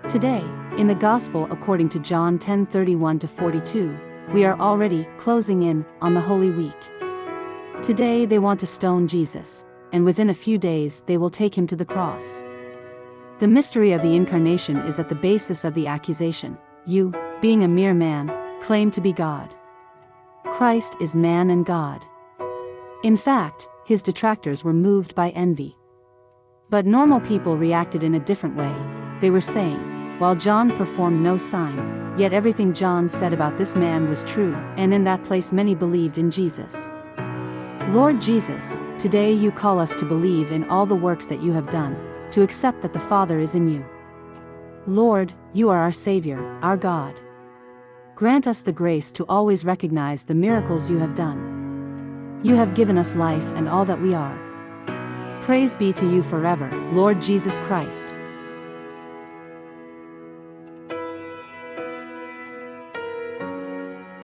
Today, in the Gospel according to John 10:31-42, we are already closing in on the Holy Week. Today they want to stone Jesus, and within a few days they will take him to the cross. The mystery of the Incarnation is at the basis of the accusation. You, being a mere man, claim to be God. Christ is man and God. In fact, his detractors were moved by envy. But normal people reacted in a different way. They were saying, while John performed no sign, yet everything John said about this man was true, and in that place many believed in Jesus. Lord Jesus, today you call us to believe in all the works that you have done, to accept that the Father is in you. Lord, you are our Savior, our God. Grant us the grace to always recognize the miracles you have done. You have given us life and all that we are. Praise be to you forever, Lord Jesus Christ.